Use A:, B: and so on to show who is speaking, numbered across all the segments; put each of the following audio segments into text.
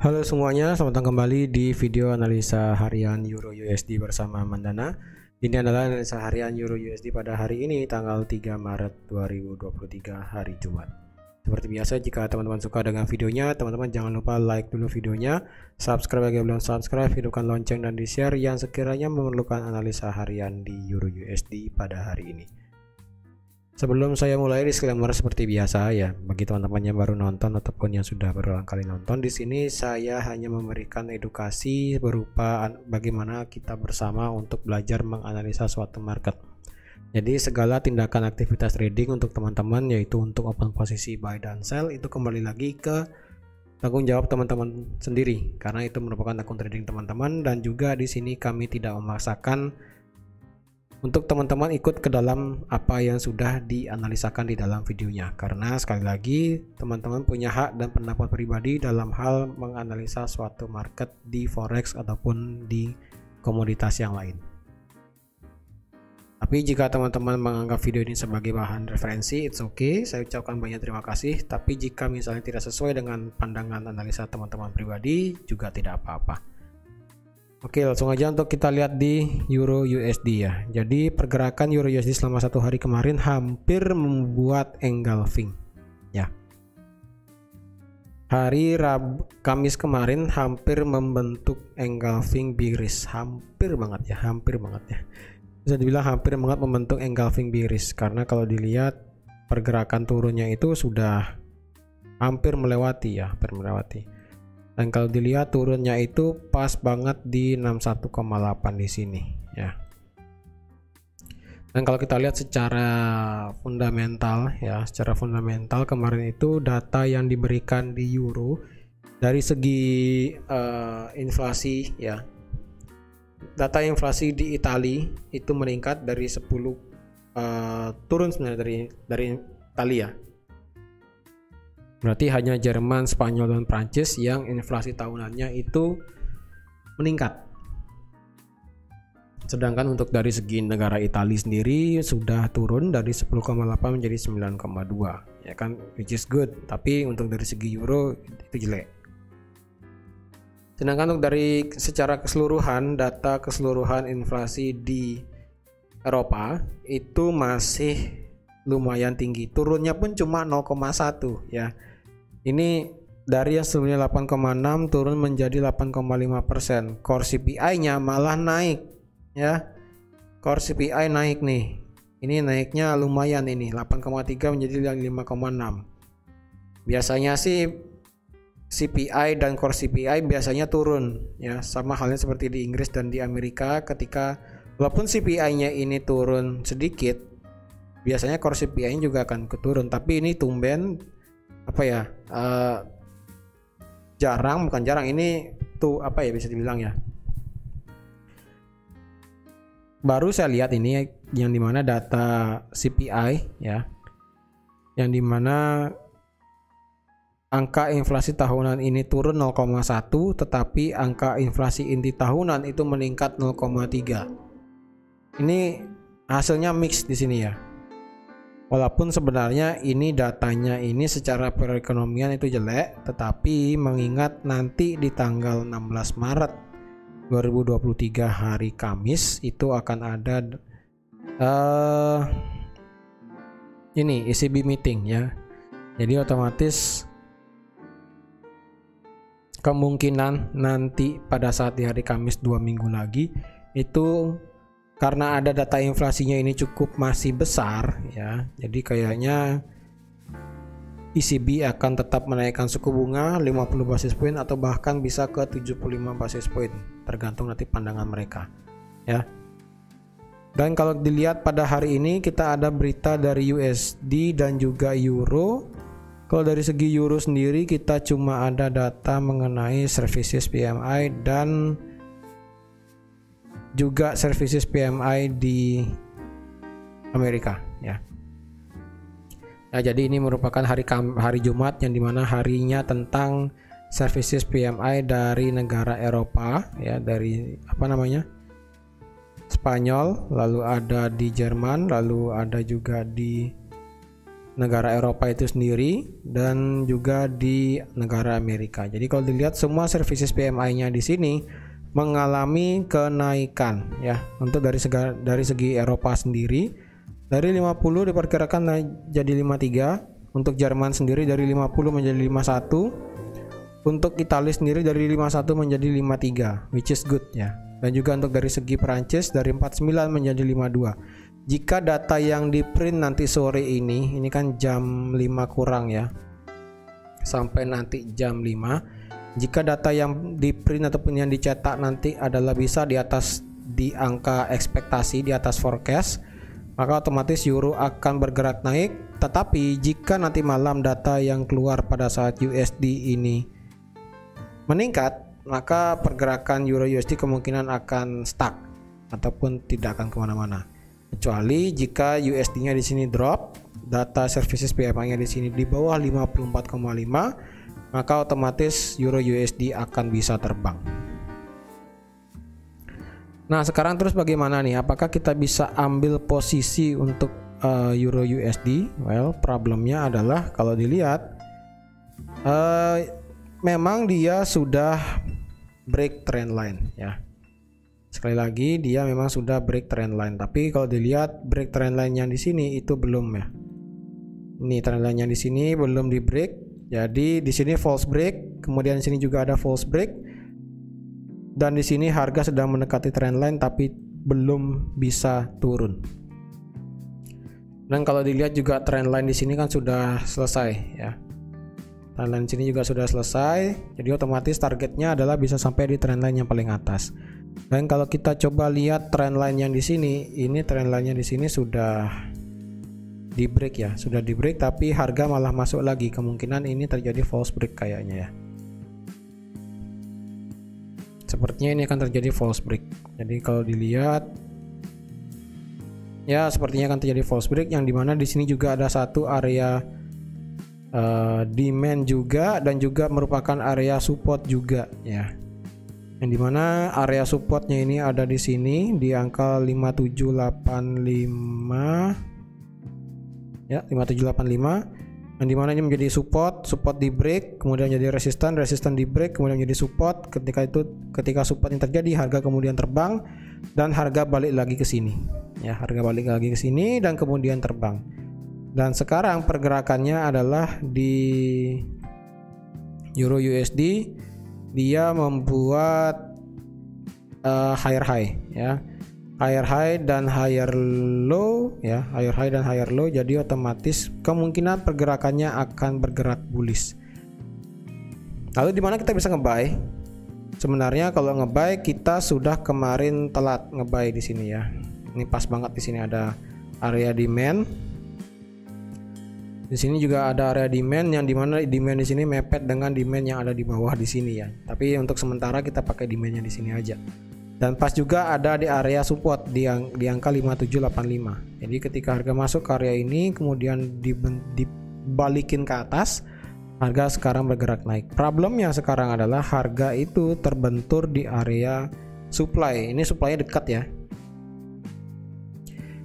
A: Halo semuanya, selamat datang kembali di video analisa harian Euro USD bersama Mandana. Ini adalah analisa harian Euro USD pada hari ini tanggal 3 Maret 2023 hari Jumat. Seperti biasa, jika teman-teman suka dengan videonya, teman-teman jangan lupa like dulu videonya, subscribe bagi yang belum subscribe, hidupkan lonceng dan di-share yang sekiranya memerlukan analisa harian di Euro USD pada hari ini. Sebelum saya mulai, disclaimer seperti biasa ya, bagi teman-teman yang baru nonton ataupun yang sudah berulang kali nonton, di sini saya hanya memberikan edukasi berupa bagaimana kita bersama untuk belajar menganalisa suatu market. Jadi segala tindakan aktivitas trading untuk teman-teman, yaitu untuk open posisi buy dan sell, itu kembali lagi ke tanggung jawab teman-teman sendiri, karena itu merupakan akun trading teman-teman. Dan juga di sini kami tidak memaksakan untuk teman-teman ikut ke dalam apa yang sudah dianalisakan di dalam videonya, karena sekali lagi teman-teman punya hak dan pendapat pribadi dalam hal menganalisa suatu market di forex ataupun di komoditas yang lain. Tapi jika teman-teman menganggap video ini sebagai bahan referensi, it's okay, saya ucapkan banyak terima kasih. Tapi jika misalnya tidak sesuai dengan pandangan analisa teman-teman pribadi, juga tidak apa-apa. Oke, langsung aja untuk kita lihat di Euro USD ya. Jadi pergerakan Euro USD selama satu hari kemarin hampir membuat engulfing ya. Hari Kamis kemarin hampir membentuk engulfing bearish, hampir banget ya. Bisa dibilang hampir banget membentuk engulfing bearish, karena kalau dilihat pergerakan turunnya itu sudah hampir melewati ya, Dan kalau dilihat turunnya itu pas banget di 61,8 di sini ya. Dan kalau kita lihat secara fundamental ya, secara fundamental kemarin itu data yang diberikan di euro dari segi inflasi ya. Data inflasi di Italia itu meningkat dari 10 turun sebenarnya dari Italia. Berarti hanya Jerman, Spanyol, dan Prancis yang inflasi tahunannya itu meningkat. Sedangkan untuk dari segi negara Italia sendiri sudah turun dari 10,8 menjadi 9,2 ya kan, which is good. Tapi untuk dari segi euro itu jelek. Sedangkan untuk dari secara keseluruhan, data keseluruhan inflasi di Eropa itu masih lumayan tinggi. Turunnya pun cuma 0,1 ya. Ini dari yang sebelumnya 8,6 turun menjadi 8,5%. Core CPI-nya malah naik ya. Core CPI naik nih. Ini naiknya lumayan ini, 8,3 menjadi 5,6. Biasanya sih CPI dan Core CPI biasanya turun ya, sama halnya seperti di Inggris dan di Amerika. Ketika walaupun CPI-nya ini turun sedikit, biasanya Core CPI-nya juga akan turun. Tapi ini tumben apa ya, bukan jarang ini tuh apa ya, bisa dibilang ya, baru saya lihat ini yang dimana data CPI ya, yang dimana angka inflasi tahunan ini turun 0,1, tetapi angka inflasi inti tahunan itu meningkat 0,3. Ini hasilnya mix di sini ya. Walaupun sebenarnya ini datanya ini secara perekonomian itu jelek, tetapi mengingat nanti di tanggal 16 Maret 2023 hari Kamis itu akan ada ini ECB meeting ya. Jadi otomatis kemungkinan nanti pada saat di hari Kamis 2 minggu lagi itu, karena ada data inflasinya ini cukup masih besar ya, jadi kayaknya ECB akan tetap menaikkan suku bunga 50 basis point atau bahkan bisa ke 75 basis point, tergantung nanti pandangan mereka ya. Dan kalau dilihat pada hari ini kita ada berita dari USD dan juga euro. Kalau dari segi euro sendiri kita cuma ada data mengenai services PMI dan juga services PMI di Amerika ya. Nah, jadi ini merupakan hari Jumat yang dimana harinya tentang services PMI dari negara Eropa ya, dari apa namanya, Spanyol, lalu ada di Jerman, lalu ada juga di negara Eropa itu sendiri dan juga di negara Amerika. Jadi kalau dilihat semua services PMI-nya di sini mengalami kenaikan ya. Untuk dari segi Eropa sendiri dari 50 diperkirakan naik jadi 53, untuk Jerman sendiri dari 50 menjadi 51, untuk Italia sendiri dari 51 menjadi 53, which is good ya. Dan juga untuk dari segi Perancis dari 49 menjadi 52. Jika data yang di print nanti sore ini kan jam 5 kurang ya, sampai nanti jam 5, jika data yang di print ataupun yang dicetak nanti adalah bisa di atas di angka ekspektasi, di atas forecast, maka otomatis euro akan bergerak naik. Tetapi jika nanti malam data yang keluar pada saat USD ini meningkat, maka pergerakan euro USD kemungkinan akan stuck ataupun tidak akan kemana-mana. Kecuali jika USD-nya di sini drop, data services PMI-nya di sini di bawah 54,5, maka otomatis euro USD akan bisa terbang. Nah, sekarang terus bagaimana nih? Apakah kita bisa ambil posisi untuk euro USD? Well, problemnya adalah kalau dilihat memang dia sudah break trend line ya. Sekali lagi dia memang sudah break trend line, tapi kalau dilihat break trend line yang di sini itu belum ya. Ini trend line yang di sini belum di break. Jadi di sini false break, kemudian di sini juga ada false break. Dan di sini harga sedang mendekati trend line tapi belum bisa turun. Dan kalau dilihat juga trend line di sini kan sudah selesai ya. Trend line sini juga sudah selesai. Jadi otomatis targetnya adalah bisa sampai di trend line yang paling atas. Dan kalau kita coba lihat trend line yang di sini, ini trend line-nya di sini sudah di break ya, sudah di break tapi harga malah masuk lagi. Kemungkinan ini terjadi false break kayaknya ya. Sepertinya ini akan terjadi false break. Jadi kalau dilihat ya sepertinya akan terjadi false break, yang dimana di sini juga ada satu area demand juga dan juga merupakan area support juga ya. Yang dimana area supportnya ini ada di sini di angka 5785 ya, 5785, yang dimana ini menjadi support di break, kemudian jadi resisten di break, kemudian jadi support. Ketika support ini terjadi, harga kemudian terbang dan harga balik lagi ke sini ya, harga balik lagi ke sini dan kemudian terbang. Dan sekarang pergerakannya adalah di euro USD, dia membuat higher high ya, higher high dan higher low ya, higher high dan higher low. Jadi otomatis kemungkinan pergerakannya akan bergerak bullish. Lalu di mana kita bisa ngebuy? Sebenarnya kalau ngebuy kita sudah kemarin telat ngebuy di sini ya. Ini pas banget, di sini ada area demand. Di sini juga ada area demand, yang dimana demand di sini mepet dengan demand yang ada di bawah di sini ya. Tapi untuk sementara kita pakai demandnya di sini aja. Dan pas juga ada di area support di angka 5785. Jadi ketika harga masuk ke area ini kemudian dibalikin ke atas, harga sekarang bergerak naik. Problemnya sekarang adalah harga itu terbentur di area supply. Ini supply-nya dekat ya.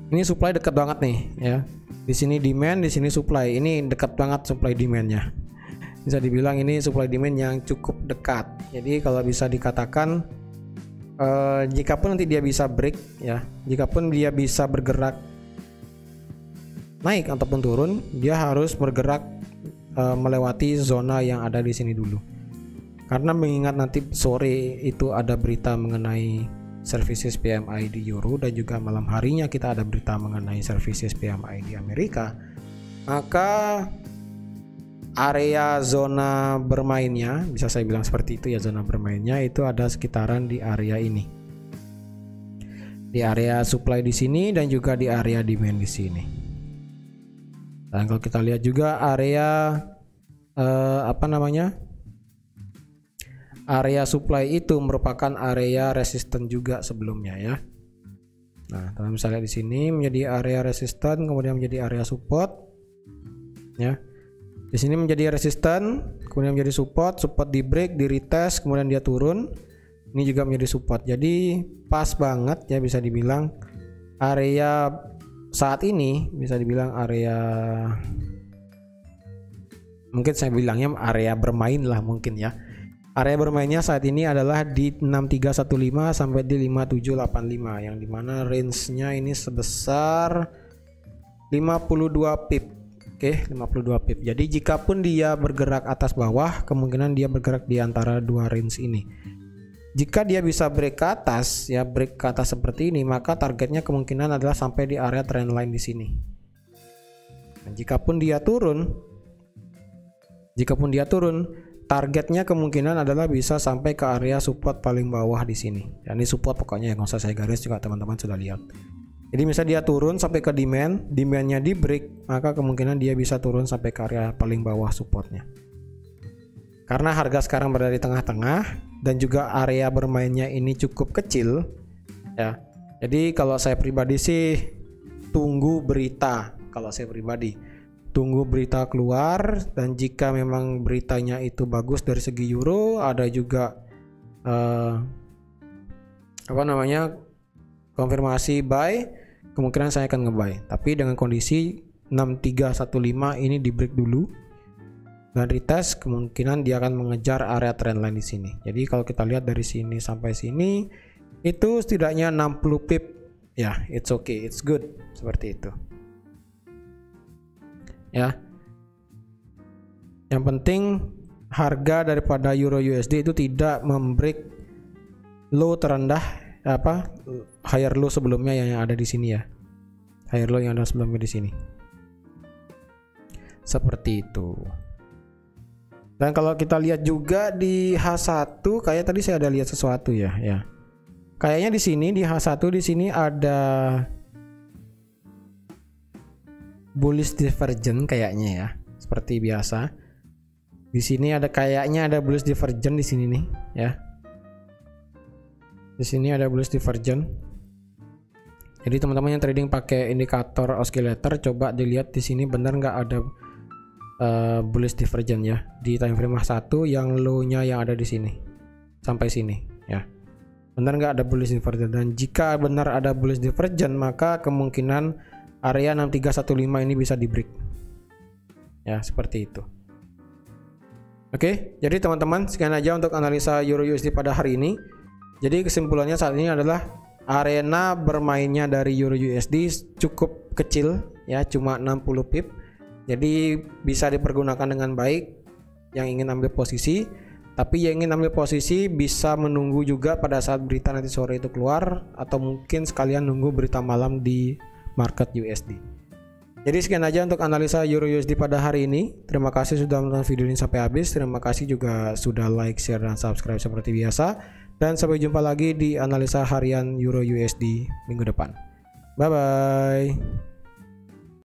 A: Ini supply dekat banget nih ya. Di sini demand, di sini supply. Ini dekat banget supply demandnya. Bisa dibilang ini supply demand yang cukup dekat. Jadi kalau bisa dikatakan jikapun nanti dia bisa break ya, jikapun dia bisa bergerak naik ataupun turun, dia harus bergerak melewati zona yang ada di sini dulu. Karena mengingat nanti sore itu ada berita mengenai services PMI di Euro dan juga malam harinya kita ada berita mengenai services PMI di Amerika, maka area zona bermainnya, bisa saya bilang seperti itu ya, zona bermainnya itu ada sekitaran di area ini, di area supply di sini dan juga di area demand di sini. Dan kalau kita lihat juga area area supply itu merupakan area resisten juga sebelumnya ya. Nah, kalau misalnya di sini menjadi area resisten, kemudian menjadi area support ya. Di sini menjadi resisten, kemudian menjadi support di break, di retest, kemudian dia turun. Ini juga menjadi support. Jadi pas banget ya, bisa dibilang area saat ini bisa dibilang area mungkin saya bilangnya area bermain lah mungkin ya. Area bermainnya saat ini adalah di 6315 sampai di 5785, yang dimana range-nya ini sebesar 52 pip. Oke, 52 pip. Jadi jikapun dia bergerak atas bawah, kemungkinan dia bergerak di antara dua range ini. Jika dia bisa break ke atas, ya break ke atas seperti ini, maka targetnya kemungkinan adalah sampai di area trendline di sini. Dan jikapun dia turun, targetnya kemungkinan adalah bisa sampai ke area support paling bawah di sini. Dan ini support pokoknya, yang usah saya garis juga teman-teman sudah lihat. Jadi misalnya dia turun sampai ke demandnya di break, maka kemungkinan dia bisa turun sampai ke area paling bawah supportnya. Karena harga sekarang berada di tengah-tengah dan juga area bermainnya ini cukup kecil, ya. Jadi kalau saya pribadi sih tunggu berita. Kalau saya pribadi tunggu berita keluar, dan jika memang beritanya itu bagus dari segi euro, ada juga konfirmasi buy, kemungkinan saya akan ngebuy. Tapi dengan kondisi 6315 ini di break dulu dan retest, kemungkinan dia akan mengejar area trendline di sini. Jadi kalau kita lihat dari sini sampai sini itu setidaknya 60 pip. Ya, it's okay, it's good, seperti itu. Ya. Yang penting harga daripada euro USD itu tidak membreak low terendah higher low sebelumnya yang ada di sini ya. Higher low yang ada sebelumnya di sini. Seperti itu. Dan kalau kita lihat juga di H1, kayak tadi saya ada lihat sesuatu ya. Kayaknya di sini di H1 di sini ada bullish divergence kayaknya ya. Seperti biasa. Di sini kayaknya ada bullish divergence di sini nih ya. Di sini ada bullish divergence. Jadi teman-teman yang trading pakai indikator oscillator, coba dilihat di sini benar nggak ada bullish divergence ya di time frame H1 yang low-nya yang ada di sini sampai sini ya. Benar nggak ada bullish divergence? Dan jika benar ada bullish divergence, maka kemungkinan area 6315 ini bisa di break. Ya, seperti itu. Oke, jadi teman-teman sekian aja untuk analisa euro USD pada hari ini. Jadi kesimpulannya saat ini adalah arena bermainnya dari euro USD cukup kecil ya, cuma 60 pip. Jadi bisa dipergunakan dengan baik yang ingin ambil posisi, tapi yang ingin ambil posisi bisa menunggu juga pada saat berita nanti sore itu keluar, atau mungkin sekalian nunggu berita malam di market USD. Jadi sekian aja untuk analisa euro USD pada hari ini. Terima kasih sudah menonton video ini sampai habis. Terima kasih juga sudah like, share, dan subscribe seperti biasa. Dan sampai jumpa lagi di analisa harian euro USD minggu depan. Bye bye.